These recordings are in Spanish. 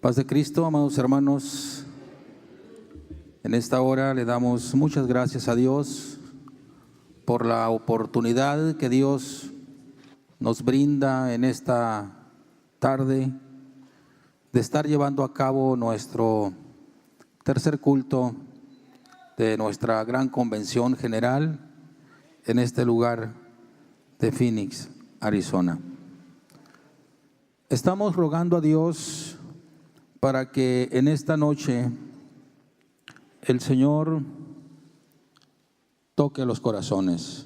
Paz de Cristo, amados hermanos. En esta hora le damos muchas gracias a Dios por la oportunidad que Dios nos brinda en esta tarde de estar llevando a cabo nuestro tercer culto de nuestra gran convención general en este lugar de Phoenix, Arizona. Estamos rogando a Dios para que en esta noche el Señor toque los corazones.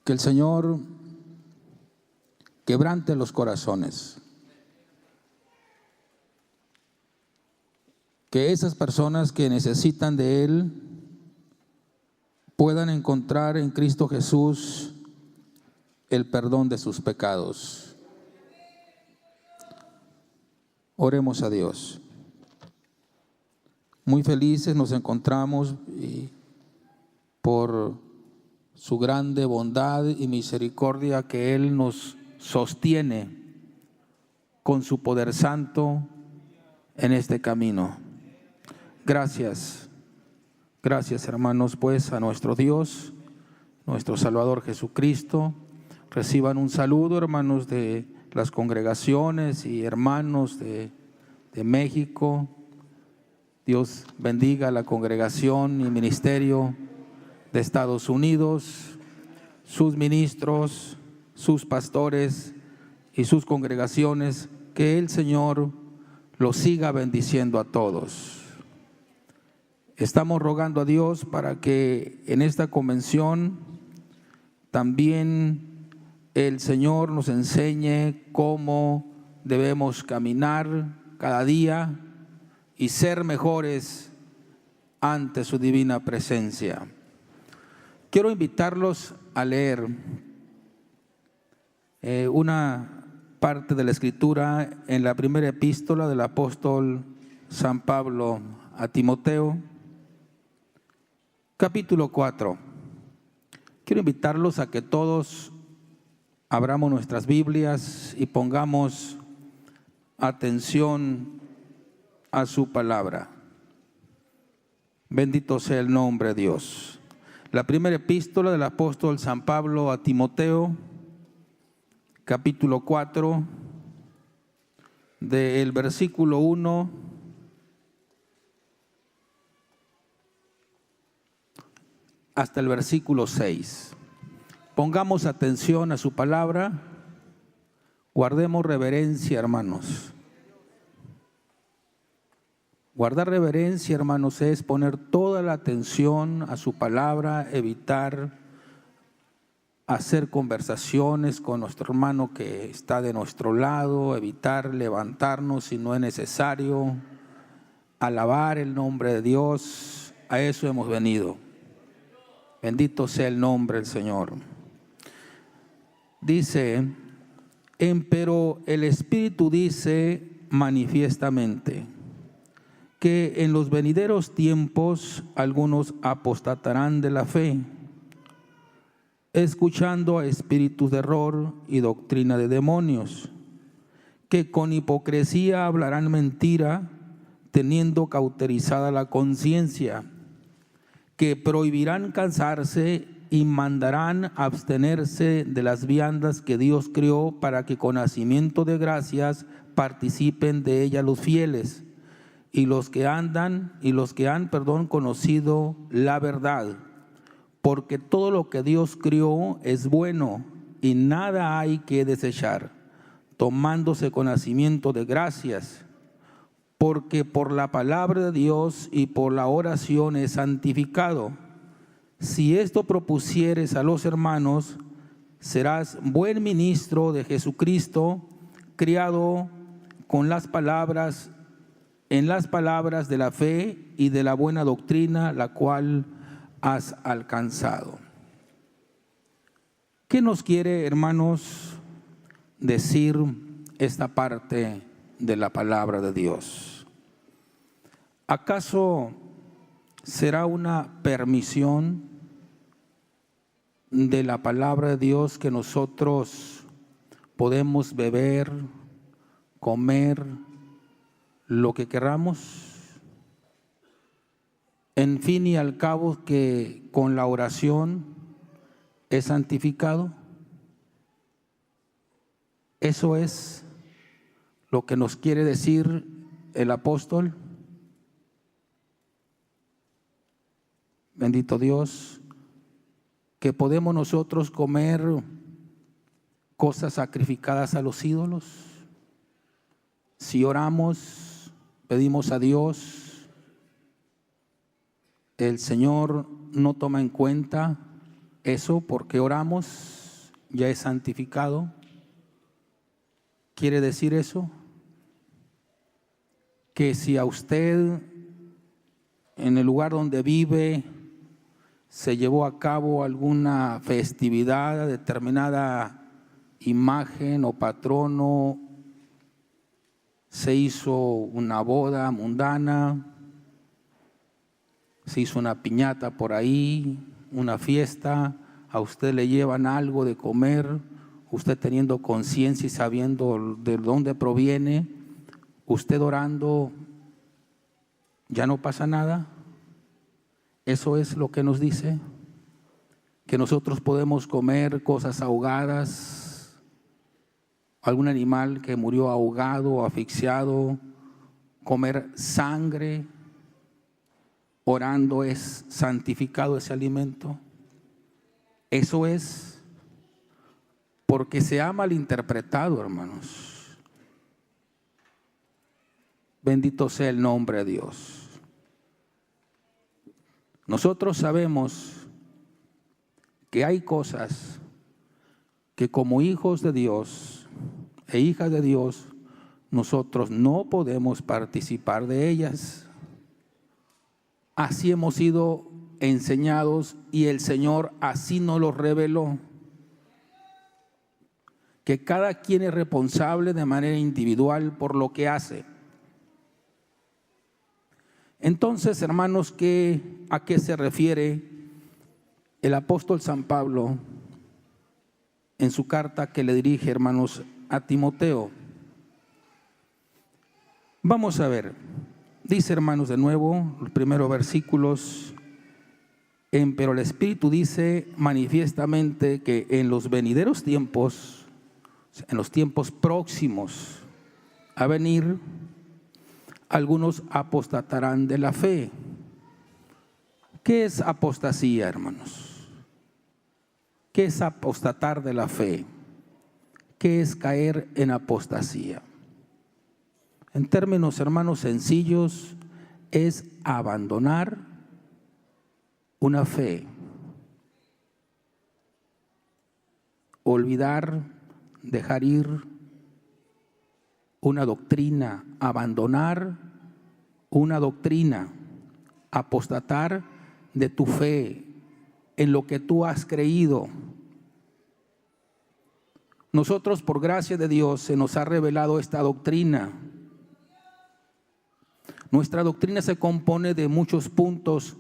Que el Señor quebrante los corazones. Que esas personas que necesitan de Él puedan encontrar en Cristo Jesús el perdón de sus pecados. Oremos a Dios. Muy felices nos encontramos y por su grande bondad y misericordia que Él nos sostiene con su poder santo en este camino. Gracias, gracias hermanos pues a nuestro Dios, nuestro Salvador Jesucristo. Reciban un saludo hermanos de las congregaciones y hermanos de México. Dios bendiga a la congregación y ministerio de Estados Unidos, sus ministros, sus pastores y sus congregaciones. Que el Señor los siga bendiciendo a todos. Estamos rogando a Dios para que en esta convención también el Señor nos enseñe cómo debemos caminar cada día y ser mejores ante su divina presencia. Quiero invitarlos a leer una parte de la Escritura en la primera epístola del apóstol San Pablo a Timoteo, capítulo 4. Quiero invitarlos a que todos abramos nuestras Biblias y pongamos atención a su palabra. Bendito sea el nombre de Dios. La primera epístola del apóstol San Pablo a Timoteo, capítulo 4, del versículo 1 hasta el versículo 6. Pongamos atención a su palabra, guardemos reverencia, hermanos. Guardar reverencia, hermanos, es poner toda la atención a su palabra, evitar hacer conversaciones con nuestro hermano que está de nuestro lado, evitar levantarnos si no es necesario, alabar el nombre de Dios. A eso hemos venido. Bendito sea el nombre del Señor. Dice, pero el Espíritu dice manifiestamente que en los venideros tiempos algunos apostatarán de la fe, escuchando a espíritus de error y doctrina de demonios, que con hipocresía hablarán mentira, teniendo cauterizada la conciencia, que prohibirán casarse y mandarán abstenerse de las viandas que Dios creó, para que con hacimiento de gracias participen de ella los fieles y los que han conocido la verdad. Porque todo lo que Dios crió es bueno y nada hay que desechar, tomándose con hacimiento de gracias, porque por la palabra de Dios y por la oración es santificado. Si esto propusieres a los hermanos, serás buen ministro de Jesucristo, criado con las palabras, en las palabras de la fe y de la buena doctrina, la cual has alcanzado. ¿Qué nos quiere, hermanos, decir esta parte de la palabra de Dios? ¿Acaso será una permisión de la palabra de Dios que nosotros podemos beber comer lo que queramos. En fin y al cabo, que con la oración es santificado. Eso es lo que nos quiere decir el apóstol. Bendito Dios, que podemos nosotros comer cosas sacrificadas a los ídolos. Si oramos, pedimos a Dios, el Señor no toma en cuenta eso porque oramos, ya es santificado. ¿Quiere decir eso? Que si a usted en el lugar donde vive se llevó a cabo alguna festividad, determinada imagen o patrono, se hizo una boda mundana, se hizo una piñata por ahí, una fiesta, a usted le llevan algo de comer, usted teniendo conciencia y sabiendo de dónde proviene, usted orando, ya no pasa nada. Eso es lo que nos dice, que nosotros podemos comer cosas ahogadas, algún animal que murió ahogado o asfixiado, comer sangre, orando es santificado ese alimento. Eso es porque se ha malinterpretado, hermanos. Bendito sea el nombre de Dios. Nosotros sabemos que hay cosas que como hijos de Dios e hijas de Dios, nosotros no podemos participar de ellas. Así hemos sido enseñados y el Señor así nos lo reveló. Que cada quien es responsable de manera individual por lo que hace. Entonces, hermanos, ¿a qué se refiere el apóstol San Pablo en su carta que le dirige, hermanos, a Timoteo? Vamos a ver, dice, hermanos, de nuevo, los primeros versículos, pero el Espíritu dice manifiestamente que en los venideros tiempos, en los tiempos próximos a venir, algunos apostatarán de la fe. ¿Qué es apostasía, hermanos? ¿Qué es apostatar de la fe? ¿Qué es caer en apostasía? En términos, hermanos, sencillos, es abandonar una fe, olvidar, dejar ir una doctrina, abandonar una doctrina, apostatar de tu fe, en lo que tú has creído. Nosotros, por gracia de Dios, se nos ha revelado esta doctrina. Nuestra doctrina se compone de muchos puntos,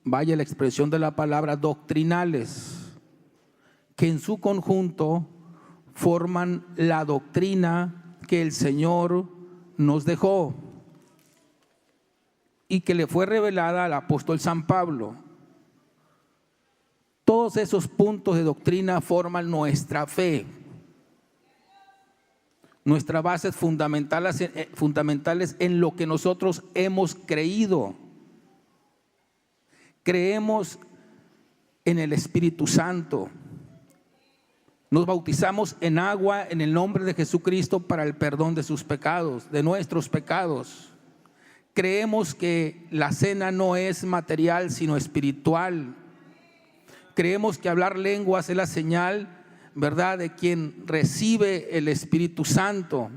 vaya la expresión de la palabra, doctrinales, que en su conjunto forman la doctrina que el Señor nos dejó y que le fue revelada al apóstol San Pablo. Todos esos puntos de doctrina forman nuestra fe, nuestras bases fundamentales en lo que nosotros hemos creído. Creemos en el Espíritu Santo. Nos bautizamos en agua en el nombre de Jesucristo para el perdón de sus pecados, de nuestros pecados. Creemos que la cena no es material sino espiritual. Creemos que hablar lenguas es la señal, ¿verdad?, de quien recibe el Espíritu Santo.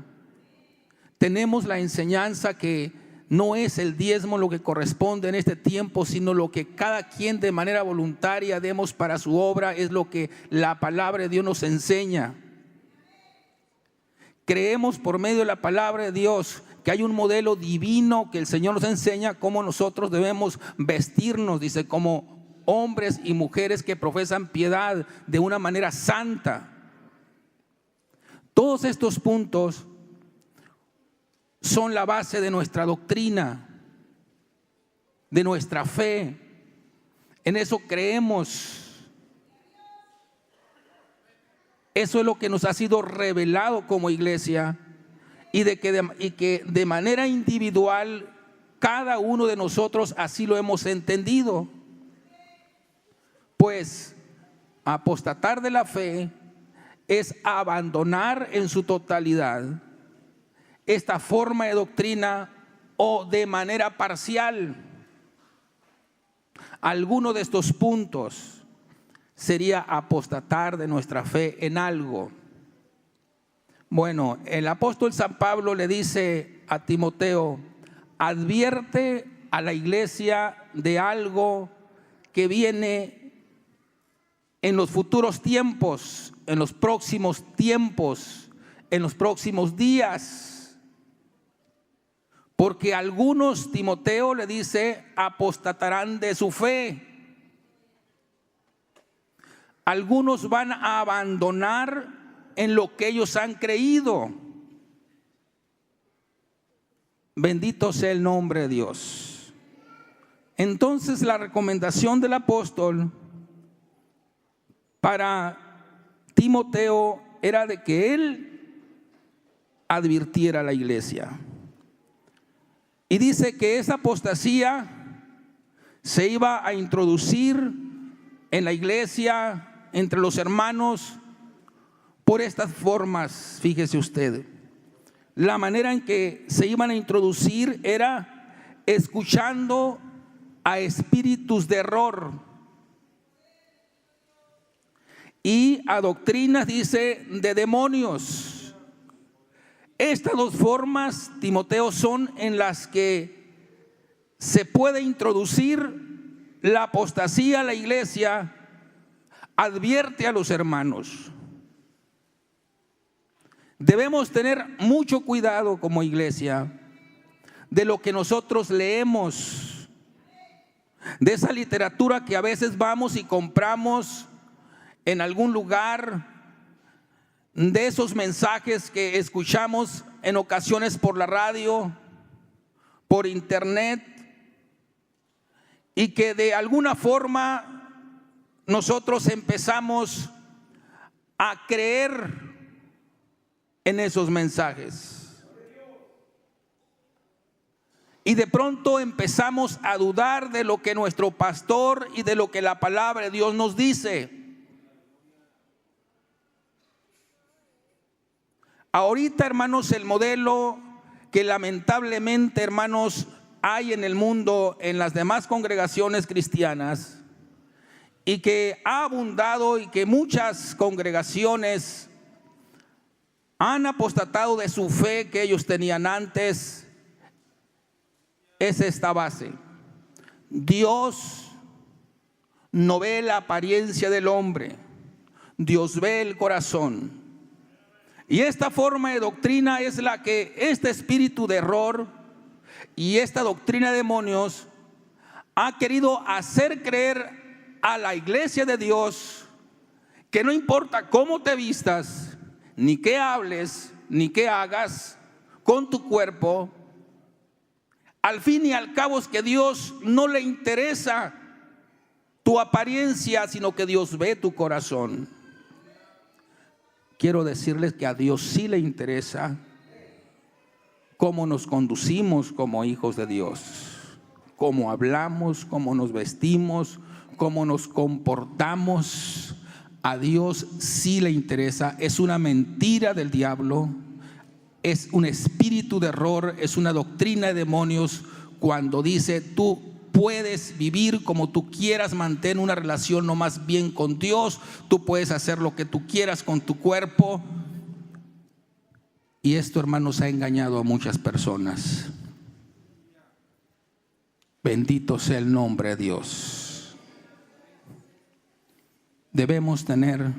Tenemos la enseñanza que no es el diezmo lo que corresponde en este tiempo, sino lo que cada quien de manera voluntaria demos para su obra, es lo que la palabra de Dios nos enseña. Creemos por medio de la palabra de Dios que hay un modelo divino que el Señor nos enseña cómo nosotros debemos vestirnos, dice, como hombres y mujeres que profesan piedad de una manera santa. Todos estos puntos son la base de nuestra doctrina, de nuestra fe. En eso creemos. Eso es lo que nos ha sido revelado como iglesia, y que de manera individual cada uno de nosotros así lo hemos entendido. Pues apostatar de la fe es abandonar en su totalidad esta forma de doctrina, o de manera parcial alguno de estos puntos sería apostatar de nuestra fe en algo. Bueno, el apóstol San Pablo le dice a Timoteo: advierte a la iglesia de algo que viene en los futuros tiempos, en los próximos tiempos, en los próximos días. Porque algunos, Timoteo le dice, apostatarán de su fe. Algunos van a abandonar en lo que ellos han creído. Bendito sea el nombre de Dios. Entonces la recomendación del apóstol para Timoteo era de que él advirtiera a la iglesia. Y dice que esa apostasía se iba a introducir en la iglesia, entre los hermanos, por estas formas. Fíjese usted, la manera en que se iban a introducir era escuchando a espíritus de error y a doctrinas, dice, de demonios. Estas dos formas, Timoteo, son en las que se puede introducir la apostasía a la iglesia. Advierte a los hermanos. Debemos tener mucho cuidado como iglesia de lo que nosotros leemos, de esa literatura que a veces vamos y compramos en algún lugar, de esos mensajes que escuchamos en ocasiones por la radio, por internet, y que de alguna forma nosotros empezamos a creer en esos mensajes. Y de pronto empezamos a dudar de lo que nuestro pastor y de lo que la palabra de Dios nos dice. Ahorita, hermanos, el modelo que lamentablemente, hermanos, hay en el mundo, en las demás congregaciones cristianas, y que ha abundado, y que muchas congregaciones han apostatado de su fe que ellos tenían antes, es esta base: Dios no ve la apariencia del hombre, Dios ve el corazón. Y esta forma de doctrina es la que este espíritu de error y esta doctrina de demonios ha querido hacer creer a la iglesia de Dios que no importa cómo te vistas, ni qué hables, ni qué hagas con tu cuerpo, al fin y al cabo es que Dios no le interesa tu apariencia, sino que Dios ve tu corazón. Quiero decirles que a Dios sí le interesa cómo nos conducimos como hijos de Dios, cómo hablamos, cómo nos vestimos, cómo nos comportamos. A Dios sí le interesa. Es una mentira del diablo, es un espíritu de error, es una doctrina de demonios cuando dice: tú puedes vivir como tú quieras, mantén una relación no más bien con Dios, tú puedes hacer lo que tú quieras con tu cuerpo. Y esto, hermanos, ha engañado a muchas personas. Bendito sea el nombre de Dios. Debemos tener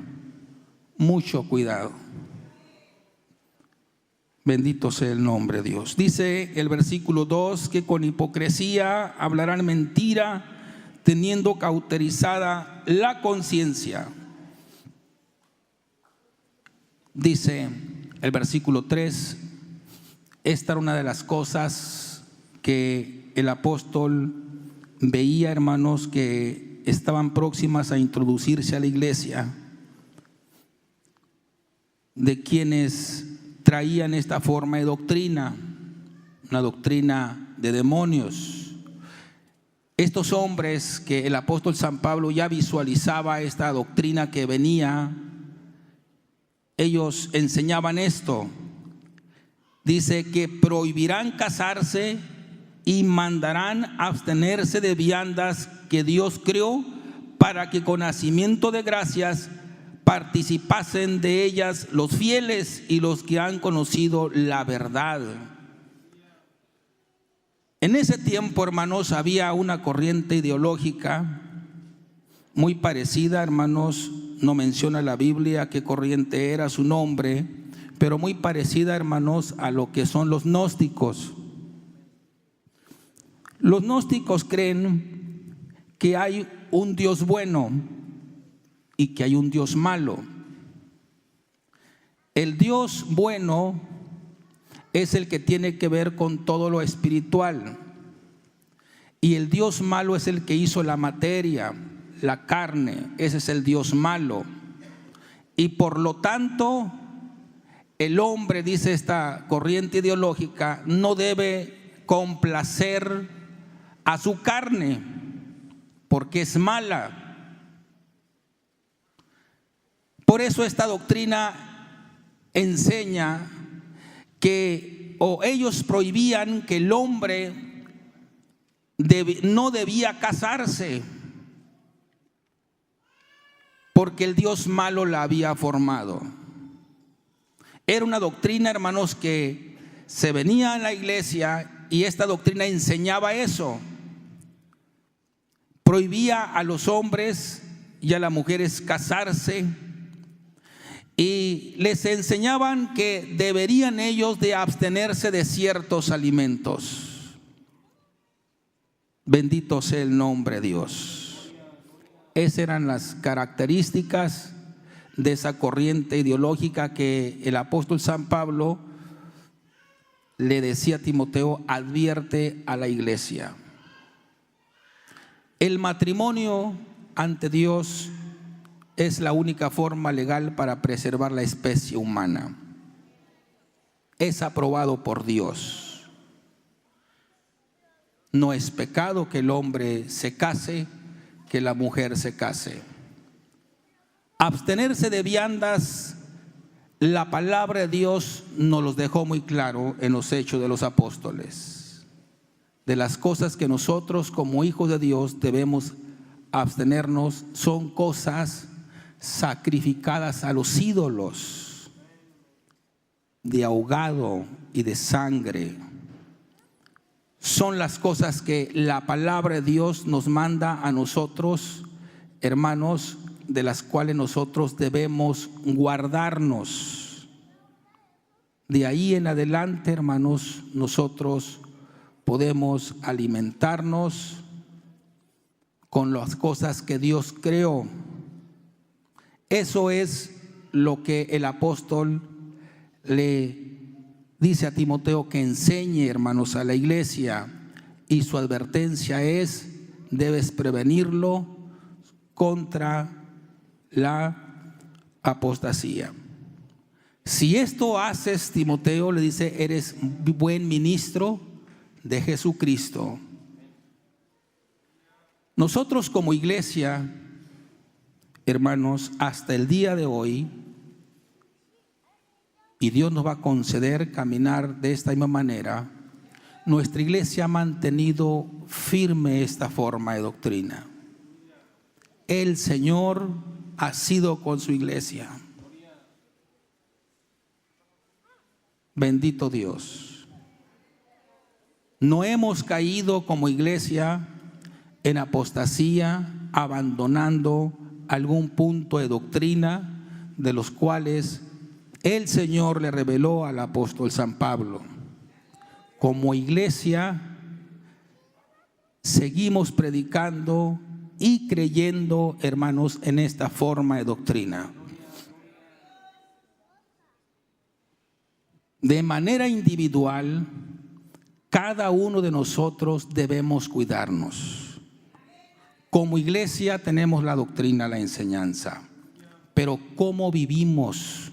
mucho cuidado. Bendito sea el nombre de Dios. Dice el versículo 2 que con hipocresía hablarán mentira, teniendo cauterizada la conciencia. Dice el versículo 3: esta era una de las cosas que el apóstol veía, hermanos, que estaban próximas a introducirse a la iglesia, de quienes traían esta forma de doctrina, una doctrina de demonios. Estos hombres que el apóstol San Pablo ya visualizaba esta doctrina que venía, ellos enseñaban esto. Dice que prohibirán casarse y mandarán abstenerse de viandas que Dios creó, para que con nacimiento de gracias participasen de ellas los fieles y los que han conocido la verdad. En ese tiempo, hermanos, había una corriente ideológica muy parecida, hermanos, no menciona la Biblia qué corriente era, su nombre, pero muy parecida, hermanos, a lo que son los gnósticos. Los gnósticos creen que hay un Dios bueno y que hay un Dios malo. El Dios bueno es el que tiene que ver con todo lo espiritual, y el Dios malo es el que hizo la materia, la carne. Ese es el Dios malo, y por lo tanto el hombre, dice esta corriente ideológica, no debe complacer a su carne porque es mala. Por eso esta doctrina enseña que ellos prohibían que el hombre no debía casarse porque el Dios malo la había formado. Era una doctrina, hermanos, que se venía en la iglesia, y esta doctrina enseñaba eso. Prohibía a los hombres y a las mujeres casarse, y les enseñaban que deberían ellos de abstenerse de ciertos alimentos. Bendito sea el nombre de Dios. Esas eran las características de esa corriente ideológica que el apóstol San Pablo le decía a Timoteo: advierte a la iglesia. El matrimonio ante Dios es la única forma legal para preservar la especie humana. Es aprobado por Dios. No es pecado que el hombre se case, que la mujer se case. Abstenerse de viandas, la palabra de Dios nos los dejó muy claro en los Hechos de los Apóstoles. De las cosas que nosotros como hijos de Dios debemos abstenernos son cosas sacrificadas a los ídolos, de ahogado y de sangre. Son las cosas que la palabra de Dios nos manda a nosotros, hermanos, de las cuales nosotros debemos guardarnos. De ahí en adelante, hermanos, nosotros podemos alimentarnos con las cosas que Dios creó. Eso es lo que el apóstol le dice a Timoteo que enseñe, hermanos, a la iglesia, y su advertencia es: debes prevenirlo contra la apostasía. Si esto haces, Timoteo, le dice, eres buen ministro de Jesucristo. Nosotros como iglesia, hermanos, hasta el día de hoy, y Dios nos va a conceder caminar de esta misma manera, nuestra iglesia ha mantenido firme esta forma de doctrina. El Señor ha sido con su iglesia. Bendito Dios. No hemos caído como iglesia en apostasía, abandonando algún punto de doctrina de los cuales el Señor le reveló al apóstol San Pablo. Como iglesia seguimos predicando y creyendo, hermanos, en esta forma de doctrina. De manera individual, cada uno de nosotros debemos cuidarnos. Como iglesia tenemos la doctrina, la enseñanza, pero ¿cómo vivimos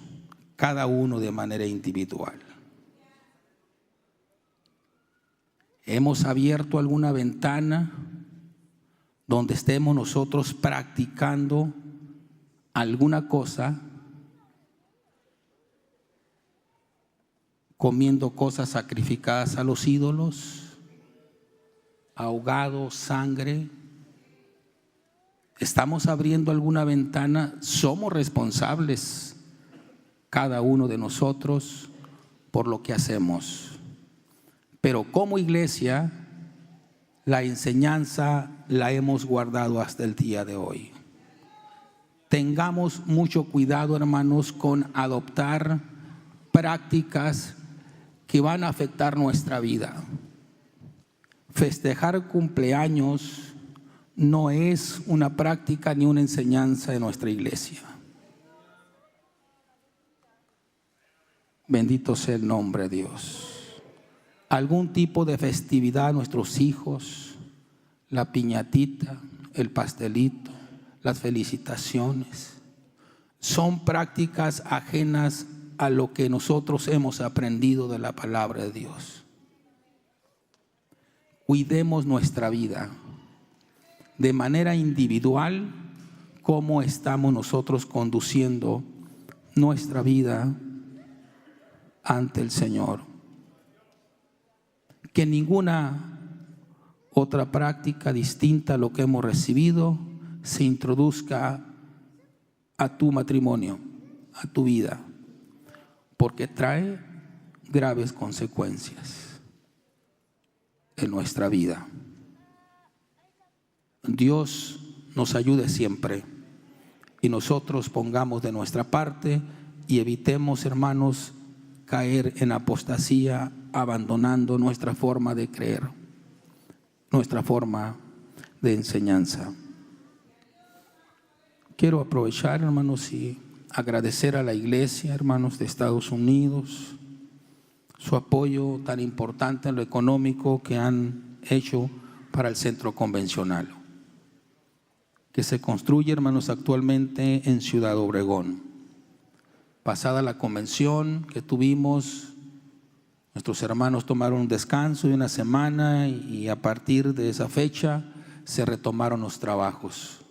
cada uno de manera individual? ¿Hemos abierto alguna ventana donde estemos nosotros practicando alguna cosa, comiendo cosas sacrificadas a los ídolos, ahogado, sangre? ¿Estamos abriendo alguna ventana? Somos responsables, cada uno de nosotros, por lo que hacemos. Pero como iglesia, la enseñanza la hemos guardado hasta el día de hoy. Tengamos mucho cuidado, hermanos, con adoptar prácticas que van a afectar nuestra vida. Festejar cumpleaños no es una práctica ni una enseñanza de nuestra iglesia. Bendito sea el nombre de Dios. Algún tipo de festividad a nuestros hijos, la piñatita, el pastelito, las felicitaciones, son prácticas ajenas a lo que nosotros hemos aprendido de la palabra de Dios. Cuidemos nuestra vida de manera individual, cómo estamos nosotros conduciendo nuestra vida ante el Señor. Que ninguna otra práctica distinta a lo que hemos recibido se introduzca a tu matrimonio, a tu vida, porque trae graves consecuencias en nuestra vida. Dios nos ayude siempre y nosotros pongamos de nuestra parte y evitemos, hermanos, caer en apostasía, abandonando nuestra forma de creer, nuestra forma de enseñanza. Quiero aprovechar, hermanos, y agradecer a la iglesia, hermanos, de Estados Unidos, su apoyo tan importante en lo económico que han hecho para el centro convencional, que se construye, hermanos, actualmente en Ciudad Obregón. Pasada la convención que tuvimos, nuestros hermanos tomaron un descanso de una semana y a partir de esa fecha se retomaron los trabajos.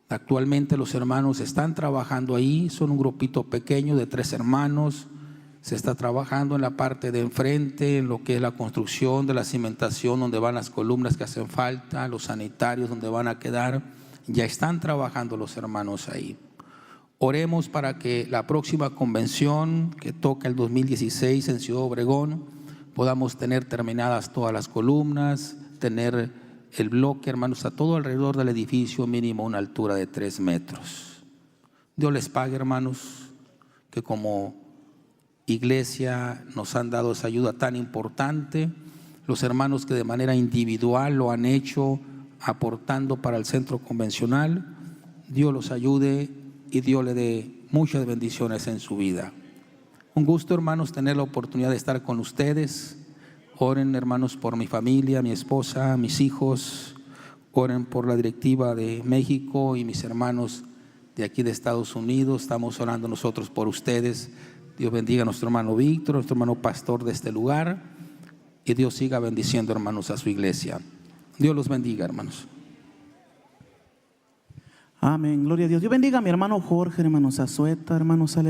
Actualmente los hermanos están trabajando ahí, son un grupito pequeño de 3 hermanos. Se está trabajando en la parte de enfrente, en lo que es la construcción de la cimentación, donde van las columnas que hacen falta, los sanitarios donde van a quedar. Ya están trabajando los hermanos ahí. Oremos para que la próxima convención que toca el 2016 en Ciudad Obregón podamos tener terminadas todas las columnas, tener el bloque, hermanos, a todo alrededor del edificio mínimo una altura de 3 metros. Dios les pague, hermanos, que como iglesia nos han dado esa ayuda tan importante. Los hermanos que de manera individual lo han hecho aportando para el centro convencional, Dios los ayude y Dios le dé muchas bendiciones en su vida. Un gusto, hermanos, tener la oportunidad de estar con ustedes. Oren, hermanos, por mi familia, mi esposa, mis hijos. Oren por la directiva de México y mis hermanos de aquí de Estados Unidos. Estamos orando nosotros por ustedes. Dios bendiga a nuestro hermano Víctor, nuestro hermano pastor de este lugar, y Dios siga bendiciendo, hermanos, a su iglesia. Dios los bendiga, hermanos. Amén, gloria a Dios. Dios bendiga a mi hermano Jorge, hermanos Azueta, hermanos Ale.